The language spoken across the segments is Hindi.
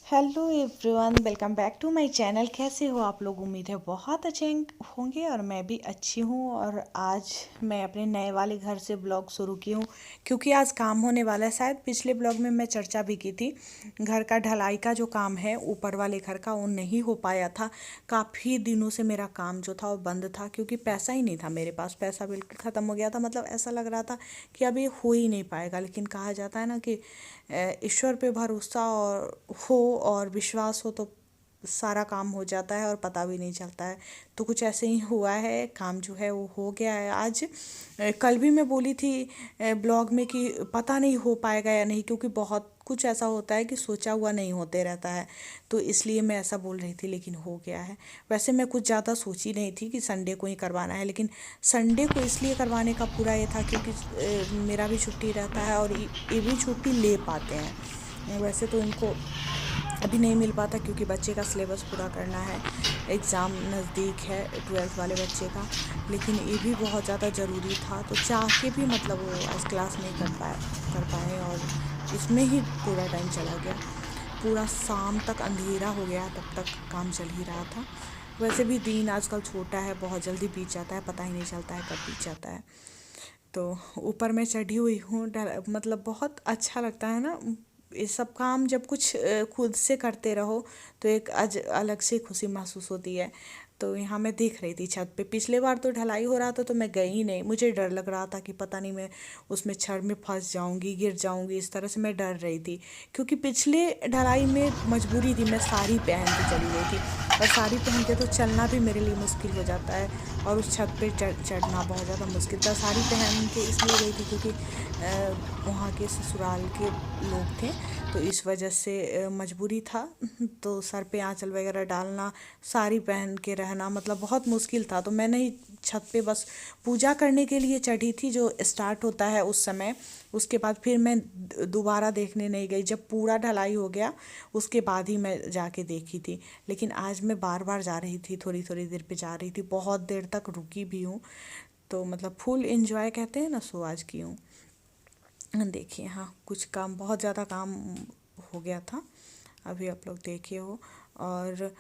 Hello everyone, welcome back to my channel. कैसे हो आप लोग? उम्मीद है बहुत अच्छे होंगे और मैं भी अच्छी हूँ। और आज मैं अपने नए वाले घर से ब्लॉग शुरू की हूँ क्योंकि आज काम होने वाला है। शायद पिछले ब्लॉग में मैं चर्चा भी की थी। घर का ढलाई का जो काम है ऊपर वाले घर का, वो नहीं हो पाया था। काफ़ी दिनों से मेरा काम जो था वो बंद था क्योंकि पैसा ही नहीं था मेरे पास। पैसा बिल्कुल ख़त्म हो गया था। मतलब ऐसा लग रहा था कि अब ये हो ही नहीं पाएगा। लेकिन कहा जाता है ना कि ईश्वर पे भरोसा और हो और विश्वास हो तो सारा काम हो जाता है और पता भी नहीं चलता है। तो कुछ ऐसे ही हुआ है, काम जो है वो हो गया है आज। कल भी मैं बोली थी ब्लॉग में कि पता नहीं हो पाएगा या नहीं, क्योंकि बहुत कुछ ऐसा होता है कि सोचा हुआ नहीं होते रहता है। तो इसलिए मैं ऐसा बोल रही थी, लेकिन हो गया है। वैसे मैं कुछ ज़्यादा सोची नहीं थी कि संडे को ही करवाना है, लेकिन संडे को इसलिए करवाने का पूरा ये था क्योंकि मेरा भी छुट्टी रहता है और ये भी छुट्टी ले पाते हैं। वैसे तो इनको अभी नहीं मिल पाता क्योंकि बच्चे का सिलेबस पूरा करना है। एग्ज़ाम नज़दीक है 12th वाले बच्चे का। लेकिन ये भी बहुत ज़्यादा ज़रूरी था, तो चाह के भी मतलब वो आज क्लास नहीं कर पाए और इसमें ही पूरा टाइम चला गया। पूरा शाम तक अंधेरा हो गया, तब तक काम चल ही रहा था। वैसे भी दिन आजकल छोटा है, बहुत जल्दी बीत जाता है, पता ही नहीं चलता है कब बीत जाता है। तो ऊपर मैं चढ़ी हुई हूँ। मतलब बहुत अच्छा लगता है ना ये सब काम, जब कुछ खुद से करते रहो तो एक अलग से खुशी महसूस होती है। तो यहाँ मैं देख रही थी छत पे। पिछले बार तो ढलाई हो रहा था तो मैं गई ही नहीं। मुझे डर लग रहा था कि पता नहीं मैं उसमें छड़ में फंस जाऊंगी, गिर जाऊंगी, इस तरह से मैं डर रही थी। क्योंकि पिछले ढलाई में मजबूरी थी, मैं साड़ी पहन के चली गई थी और साड़ी पहन के तो चलना भी मेरे लिए मुश्किल हो जाता है और उस छत पे चढ़ना बहुत ज़्यादा मुश्किल था। साड़ी पहन के इसलिए गई थी क्योंकि वहाँ के ससुराल के लोग थे, तो इस वजह से मजबूरी था। तो सर पे आंचल वगैरह डालना, साड़ी पहन के रहना मतलब बहुत मुश्किल था। तो मैं नहीं, छत पे बस पूजा करने के लिए चढ़ी थी जो स्टार्ट होता है उस समय। उसके बाद फिर मैं दोबारा देखने नहीं गई। जब पूरा ढलाई हो गया उसके बाद ही मैं जाके देखी थी। लेकिन आज मैं बार बार जा रही थी, थोड़ी थोड़ी देर पे जा रही थी, बहुत देर तक रुकी भी हूँ। तो मतलब फुल एंजॉय कहते हैं ना, सो आज की हूँ। देखिए, हाँ, कुछ काम, बहुत ज़्यादा काम हो गया था, अभी आप लोग देखे हो। और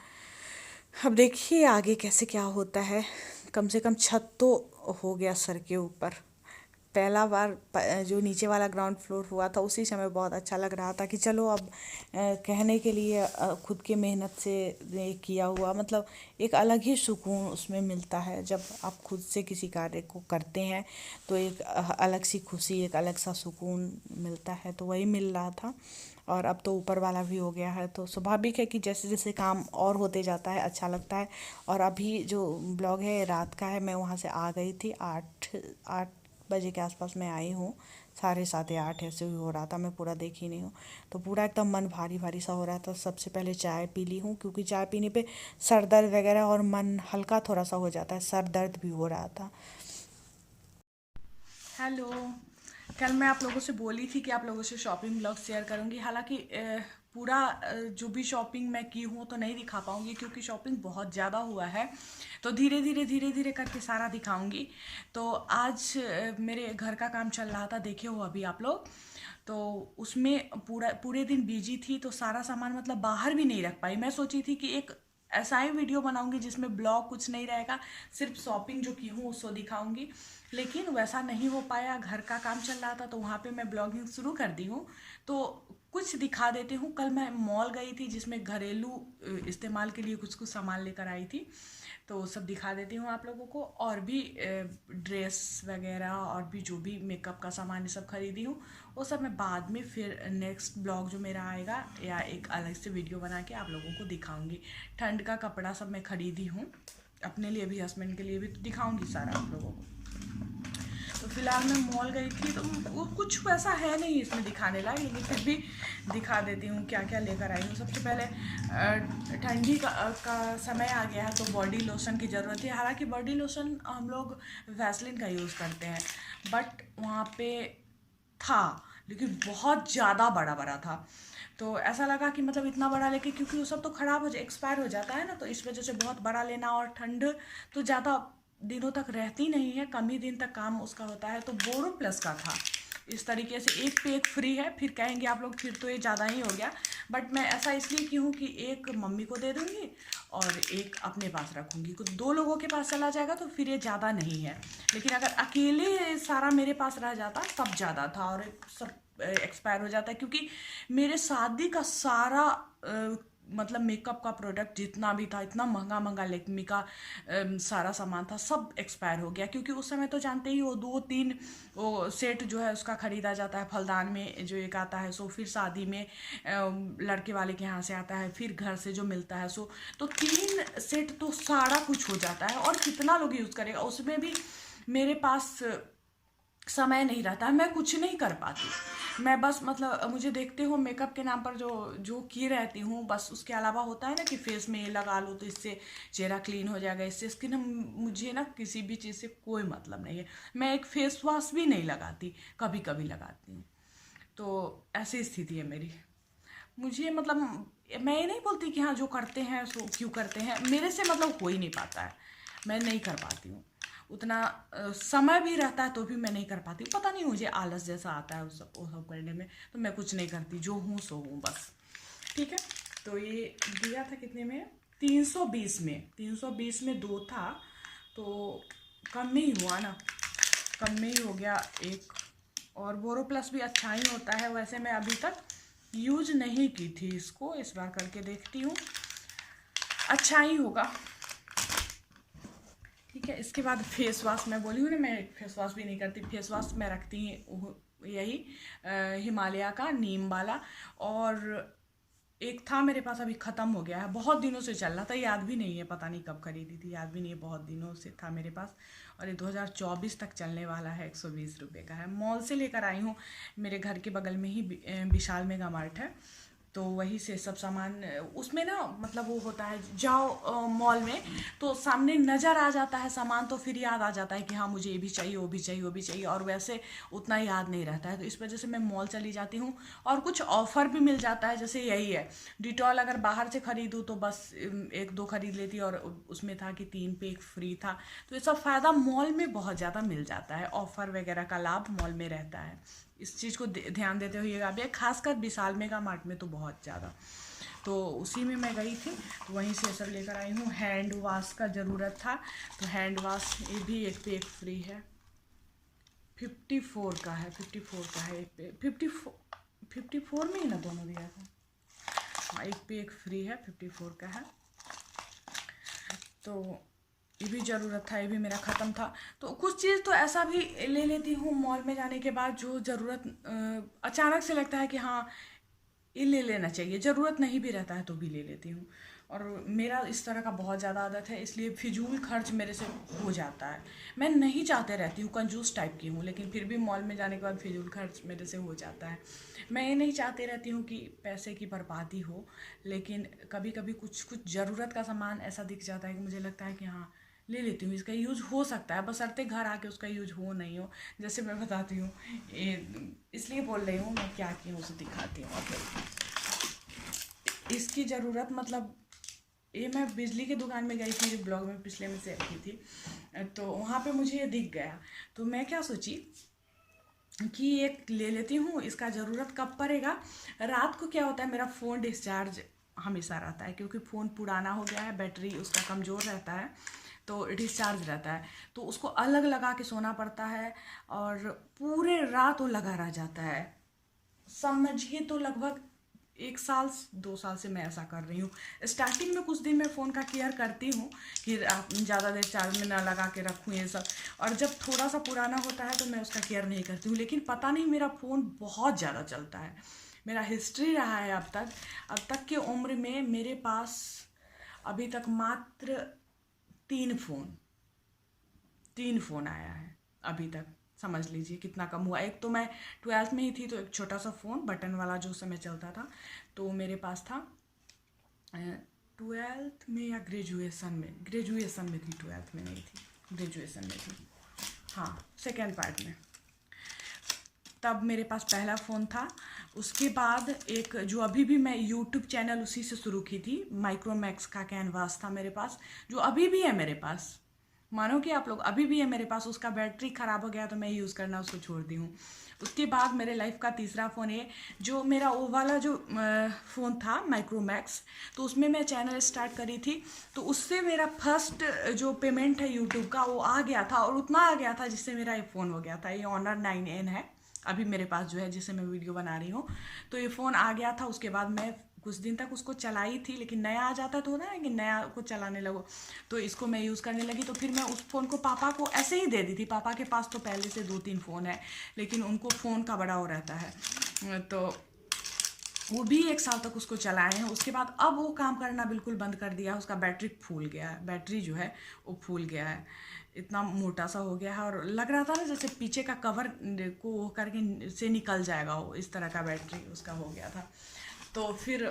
अब देखिए आगे कैसे क्या होता है। कम से कम छत तो हो गया सर के ऊपर। पहला बार जो नीचे वाला ग्राउंड फ्लोर हुआ था उसी समय बहुत अच्छा लग रहा था कि चलो अब कहने के लिए खुद के मेहनत से ये किया हुआ, मतलब एक अलग ही सुकून उसमें मिलता है जब आप खुद से किसी कार्य को करते हैं। तो एक अलग सी खुशी, एक अलग सा सुकून मिलता है, तो वही मिल रहा था। और अब तो ऊपर वाला भी हो गया है तो स्वाभाविक है कि जैसे जैसे काम और होते जाता है अच्छा लगता है। और अभी जो ब्लॉग है रात का है, मैं वहाँ से आ गई थी 8 बजे के आसपास मैं आई हूँ। 7:30 या 8 ऐसे ही हो रहा था, मैं पूरा देख ही नहीं हूँ। तो पूरा एकदम मन भारी भारी सा हो रहा था। सबसे पहले चाय पी ली हूँ क्योंकि चाय पीने पे सर दर्द वगैरह और मन हल्का थोड़ा सा हो जाता है। सर दर्द भी हो रहा था। हेलो। कल मैं आप लोगों से बोली थी कि आप लोगों से शॉपिंग ब्लॉग शेयर करूंगी। हालांकि पूरा जो भी शॉपिंग मैं की हूँ तो नहीं दिखा पाऊंगी क्योंकि शॉपिंग बहुत ज़्यादा हुआ है। तो धीरे धीरे करके सारा दिखाऊंगी। तो आज मेरे घर का काम चल रहा था, देखे हो अभी आप लोग। तो उसमें पूरे दिन बिजी थी, तो सारा सामान मतलब बाहर भी नहीं रख पाई। मैं सोची थी कि एक ऐसा ही वीडियो बनाऊंगी जिसमें ब्लॉग कुछ नहीं रहेगा, सिर्फ शॉपिंग जो की हूँ उसको दिखाऊंगी। लेकिन वैसा नहीं हो पाया, घर का काम चल रहा था तो वहाँ पे मैं ब्लॉगिंग शुरू कर दी हूँ। तो कुछ दिखा देती हूँ। कल मैं मॉल गई थी जिसमें घरेलू इस्तेमाल के लिए कुछ कुछ सामान लेकर आई थी, तो सब दिखा देती हूँ आप लोगों को। और भी ड्रेस वगैरह और भी जो भी मेकअप का सामान ये सब खरीदी हूँ, वो सब मैं बाद में फिर नेक्स्ट ब्लॉग जो मेरा आएगा या एक अलग से वीडियो बना के आप लोगों को दिखाऊंगी। ठंड का कपड़ा सब मैं खरीदी हूँ अपने लिए भी, हस्बैंड के लिए भी, तो दिखाऊंगी सारा आप लोगों को। तो फिलहाल मैं मॉल गई थी तो वो कुछ वैसा है नहीं इसमें दिखाने लायक, लेकिन फिर भी दिखा देती हूँ क्या क्या लेकर आई हूँ। सबसे पहले ठंडी का समय आ गया है तो बॉडी लोशन की ज़रूरत है। हालांकि बॉडी लोशन हम लोग वैसलिन का यूज़ करते हैं, बट वहाँ पे था, लेकिन बहुत ज़्यादा बड़ा बड़ा था। तो ऐसा लगा कि मतलब इतना बड़ा लेके, क्योंकि वो सब तो ख़राब हो जाए, एक्सपायर हो जाता है ना, तो इस वजह से बहुत बड़ा लेना। और ठंड तो ज़्यादा दिनों तक रहती नहीं है, कम ही दिन तक काम उसका होता है। तो बोरो प्लस का था, इस तरीके से एक पे एक फ्री है। फिर कहेंगे आप लोग फिर तो ये ज़्यादा ही हो गया, बट मैं ऐसा इसलिए की हूँ कि एक मम्मी को दे दूँगी और एक अपने पास रखूँगी। कुछ 2 लोगों के पास चला जाएगा तो फिर ये ज़्यादा नहीं है, लेकिन अगर अकेले सारा मेरे पास रह जाता तब ज़्यादा था और सब एक्सपायर हो जाता है। क्योंकि मेरे शादी का सारा मतलब मेकअप का प्रोडक्ट जितना भी था, इतना महंगा महंगा लेक्मी का सारा सामान था, सब एक्सपायर हो गया। क्योंकि उस समय तो जानते ही हो 2-3 वो सेट जो है उसका ख़रीदा जाता है। फलदान में जो एक आता है, सो फिर शादी में लड़के वाले के यहाँ से आता है, फिर घर से जो मिलता है, सो तो 3 सेट तो सारा कुछ हो जाता है। और कितना लोग यूज़ करेगा, उसमें भी मेरे पास समय नहीं रहता है, मैं कुछ नहीं कर पाती। मैं बस मतलब मुझे देखते हो मेकअप के नाम पर जो जो की रहती हूँ, बस उसके अलावा होता है ना कि फेस में ये लगा लो तो इससे चेहरा क्लीन हो जाएगा, इससे स्किन, मुझे ना किसी भी चीज़ से कोई मतलब नहीं है। मैं एक फेस वॉश भी नहीं लगाती, कभी कभी लगाती हूँ। तो ऐसी स्थिति है मेरी। मुझे मतलब मैं ये नहीं बोलती कि हाँ जो करते हैं सो क्यों करते हैं, मेरे से मतलब हो ही नहीं पाता है, मैं नहीं कर पाती हूँ उतना। समय भी रहता है तो भी मैं नहीं कर पाती, पता नहीं मुझे आलस जैसा आता है वो सब करने में, तो मैं कुछ नहीं करती, जो हूँ सो हूँ बस। ठीक है, तो ये दिया था कितने में, 320 में, 320 में 2 था तो कम में ही हुआ ना, कम में ही हो गया एक। और बोरो प्लस भी अच्छा ही होता है, वैसे मैं अभी तक यूज नहीं की थी इसको, इस बार करके देखती हूँ, अच्छा ही होगा। ठीक है, इसके बाद फेस वॉश, मैं बोली हूँ ना मैं फेस वॉश भी नहीं करती। फेस वॉश मैं रखती हूँ यही हिमालय का नीम वाला, और एक था मेरे पास अभी ख़त्म हो गया है, बहुत दिनों से चल रहा था, याद भी नहीं है पता नहीं कब खरीदी थी, याद भी नहीं है, बहुत दिनों से था मेरे पास और ये 2024 तक चलने वाला है। 120 रुपये का है, मॉल से लेकर आई हूँ, मेरे घर के बगल में ही विशाल मेगा मार्ट है, तो वहीं से सब सामान। उसमें ना मतलब वो होता है, जाओ मॉल में तो सामने नज़र आ जाता है सामान, तो फिर याद आ जाता है कि हाँ मुझे ये भी चाहिए, वो भी चाहिए, वो भी चाहिए, और वैसे उतना याद नहीं रहता है। तो इस वजह से मैं मॉल चली जाती हूँ, और कुछ ऑफ़र भी मिल जाता है। जैसे यही है, डिटॉल अगर बाहर से ख़रीदूँ तो बस 1-2 ख़रीद लेती, और उसमें था कि 3 पे 1 फ्री था। तो ये सब फ़ायदा मॉल में बहुत ज़्यादा मिल जाता है, ऑफ़र वगैरह का लाभ मॉल में रहता है। इस चीज़ को ध्यान देते हुए आप, खासकर विशाल मेगा मार्ट में तो बहुत ज़्यादा। तो उसी में मैं गई थी, तो वहीं से सब लेकर आई हूँ। हैंड वॉश का ज़रूरत था, तो हैंड वॉश ये भी एक पे एक फ्री है, 54 का है, 54 का है, एक पे 54 में ही ना दोनों दिया था। हाँ, एक पे एक फ्री है, 54 का है। तो ये भी ज़रूरत था, ये भी मेरा ख़त्म था। तो कुछ चीज़ तो ऐसा भी ले लेती हूँ मॉल में जाने के बाद, जो ज़रूरत अचानक से लगता है कि हाँ ये ले लेना चाहिए, ज़रूरत नहीं भी रहता है तो भी ले लेती हूँ। और मेरा इस तरह का बहुत ज़्यादा आदत है, इसलिए फिजूल खर्च मेरे से हो जाता है। मैं नहीं चाहते रहती हूँ, कंजूस टाइप की हूँ, लेकिन फिर भी मॉल में जाने के बाद फिजूल खर्च मेरे से हो जाता है। मैं ये नहीं चाहती रहती हूँ कि पैसे की बर्बादी हो, लेकिन कभी कभी कुछ कुछ ज़रूरत का सामान ऐसा दिख जाता है कि मुझे लगता है कि हाँ ले लेती हूँ, इसका यूज़ हो सकता है, बशर्ते घर आके उसका यूज हो नहीं हो। जैसे मैं बताती हूँ, ये इसलिए बोल रही हूँ, मैं क्या की हूँ उसे दिखाती हूँ। इसकी ज़रूरत मतलब, ये मैं बिजली की दुकान में गई थी, जो ब्लॉग में पिछले में शेयर की थी, तो वहाँ पे मुझे ये दिख गया, तो मैं क्या सोची कि एक ले लेती हूँ, इसका ज़रूरत कब पड़ेगा। रात को क्या होता है, मेरा फ़ोन डिस्चार्ज हमेशा रहता है, क्योंकि फ़ोन पुराना हो गया है, बैटरी उसका कमज़ोर रहता है, तो डिस्चार्ज रहता है, तो उसको अलग लगा के सोना पड़ता है, और पूरे रात वो लगा रह जाता है। समझिए तो लगभग 1 साल 2 साल से मैं ऐसा कर रही हूँ। स्टार्टिंग में कुछ दिन मैं फ़ोन का केयर करती हूँ कि ज़्यादा देर चार्ज में ना लगा के रखूँ ये सब, और जब थोड़ा सा पुराना होता है तो मैं उसका केयर नहीं करती हूँ। लेकिन पता नहीं मेरा फ़ोन बहुत ज़्यादा चलता है, मेरा हिस्ट्री रहा है अब तक की उम्र में मेरे पास अभी तक मात्र 3 फ़ोन आया है अभी तक। समझ लीजिए कितना कम हुआ। एक तो मैं 12th में ही थी, तो एक छोटा सा फ़ोन बटन वाला जो समय चलता था, तो मेरे पास था 12th में या ग्रेजुएसन में थी, 12th में नहीं थी, ग्रेजुएसन में थी, हाँ सेकेंड पार्ट में, तब मेरे पास पहला फ़ोन था। उसके बाद एक जो अभी भी मैं यूट्यूब चैनल उसी से शुरू की थी, माइक्रोमैक्स का कैनवास था मेरे पास, जो अभी भी है मेरे पास, मानो कि आप लोग, अभी भी है मेरे पास, उसका बैटरी ख़राब हो गया तो मैं यूज़ करना उसको छोड़ दी हूँ। उसके बाद मेरे लाइफ का तीसरा फ़ोन है, जो मेरा वो वाला जो फ़ोन था माइक्रोमैक्स, तो उसमें मैं चैनल स्टार्ट करी थी, तो उससे मेरा फर्स्ट जो पेमेंट है यूट्यूब का वो आ गया था, और उतना आ गया था जिससे मेरा ये फ़ोन हो गया था। ये ऑनर 9N है अभी मेरे पास जो है, जिससे मैं वीडियो बना रही हूँ। तो ये फ़ोन आ गया था, उसके बाद मैं कुछ दिन तक उसको चलाई थी, लेकिन नया आ जाता तो ना कि नया को चलाने लगो, तो इसको मैं यूज़ करने लगी। तो फिर मैं उस फ़ोन को पापा को ऐसे ही दे दी थी। पापा के पास तो पहले से 2-3 फ़ोन है, लेकिन उनको फ़ोन का बड़ा वो रहता है, तो वो भी 1 साल तक उसको चलाए हैं। उसके बाद अब वो काम करना बिल्कुल बंद कर दिया। उसका बैटरी फूल गया है, बैटरी जो है वो फूल गया है, इतना मोटा सा हो गया है, और लग रहा था ना जैसे पीछे का कवर को वो करके से निकल जाएगा, वो इस तरह का बैटरी उसका हो गया था। तो फिर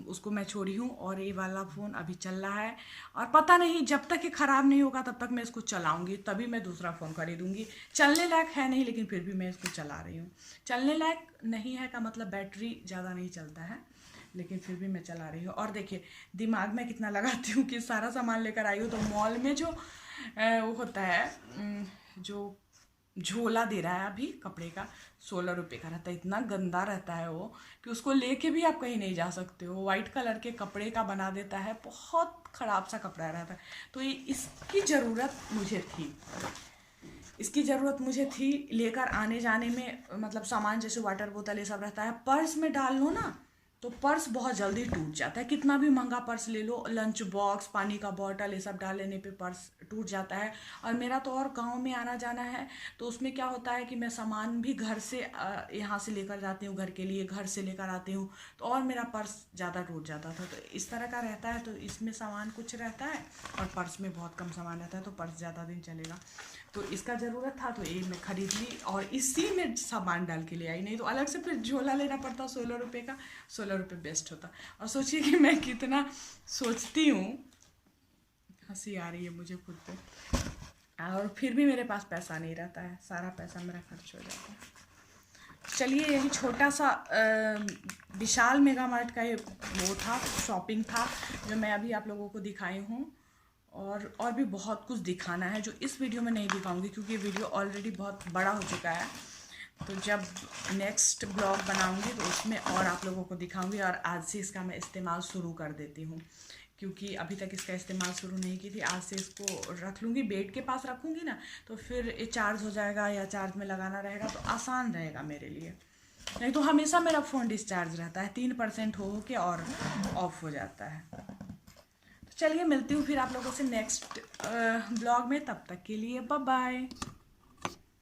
उसको मैं छोड़ी हूँ, और ये वाला फ़ोन अभी चल रहा है, और पता नहीं जब तक ये ख़राब नहीं होगा तब तक मैं इसको चलाऊंगी, तभी मैं दूसरा फ़ोन खरीदूंगी। चलने लायक है नहीं, लेकिन फिर भी मैं इसको चला रही हूँ। चलने लायक नहीं है का मतलब बैटरी ज़्यादा नहीं चलता है, लेकिन फिर भी मैं चला रही हूँ। और देखिए दिमाग में कितना लगाती हूँ कि सारा सामान लेकर आई हूँ, तो मॉल में जो वो होता है, जो झोला दे रहा है अभी कपड़े का, 16 रुपये का रहता है। इतना गंदा रहता है वो कि उसको लेके भी आप कहीं नहीं जा सकते हो। वाइट कलर के कपड़े का बना देता है, बहुत ख़राब सा कपड़ा रहता है। तो ये इसकी ज़रूरत मुझे थी, इसकी ज़रूरत मुझे थी लेकर आने जाने में। मतलब सामान जैसे वाटर बोतल ये सब रहता है, पर्स में डाल लो ना तो पर्स बहुत जल्दी टूट जाता है। कितना भी महंगा पर्स ले लो, लंच बॉक्स, पानी का बॉटल, ये सब डाल लेने पे पर्स टूट जाता है। और मेरा तो और गांव में आना जाना है, तो उसमें क्या होता है कि मैं सामान भी घर से यहाँ से लेकर जाती हूँ, घर के लिए घर से लेकर आती हूँ, तो और मेरा पर्स ज़्यादा टूट जाता था। तो इस तरह का रहता है, तो इसमें सामान कुछ रहता है और पर्स में बहुत कम सामान रहता है, तो पर्स ज़्यादा दिन चलेगा। तो इसका ज़रूरत था, तो ये मैं खरीद ली और इसी में सामान डाल के ले आई। नहीं तो अलग से फिर झोला लेना पड़ता 16 रुपये का। 16 रुपये बेस्ट होता। और सोचिए कि मैं कितना सोचती हूँ, हंसी आ रही है मुझे खुद पे, और फिर भी मेरे पास पैसा नहीं रहता है, सारा पैसा मेरा खर्च हो जाता है। चलिए, यही छोटा सा विशाल मेगा मार्ट का ये वो था, शॉपिंग था, जो मैं अभी आप लोगों को दिखाई हूँ। और भी बहुत कुछ दिखाना है जो इस वीडियो में नहीं दिखाऊंगी, क्योंकि ये वीडियो ऑलरेडी बहुत बड़ा हो चुका है। तो जब नेक्स्ट ब्लॉग बनाऊंगी तो उसमें और आप लोगों को दिखाऊंगी। और आज से इसका मैं इस्तेमाल शुरू कर देती हूँ, क्योंकि अभी तक इसका इस्तेमाल शुरू नहीं की थी। आज से इसको रख लूँगी, बेड के पास रखूँगी ना, तो फिर ये चार्ज हो जाएगा या चार्ज में लगाना रहेगा, तो आसान रहेगा मेरे लिए। नहीं तो हमेशा मेरा फ़ोन डिस्चार्ज रहता है, 3% हो के और ऑफ हो जाता है। तो चलिए, मिलती हूँ फिर आप लोगों से नेक्स्ट ब्लॉग में। तब तक के लिए बाय बाय।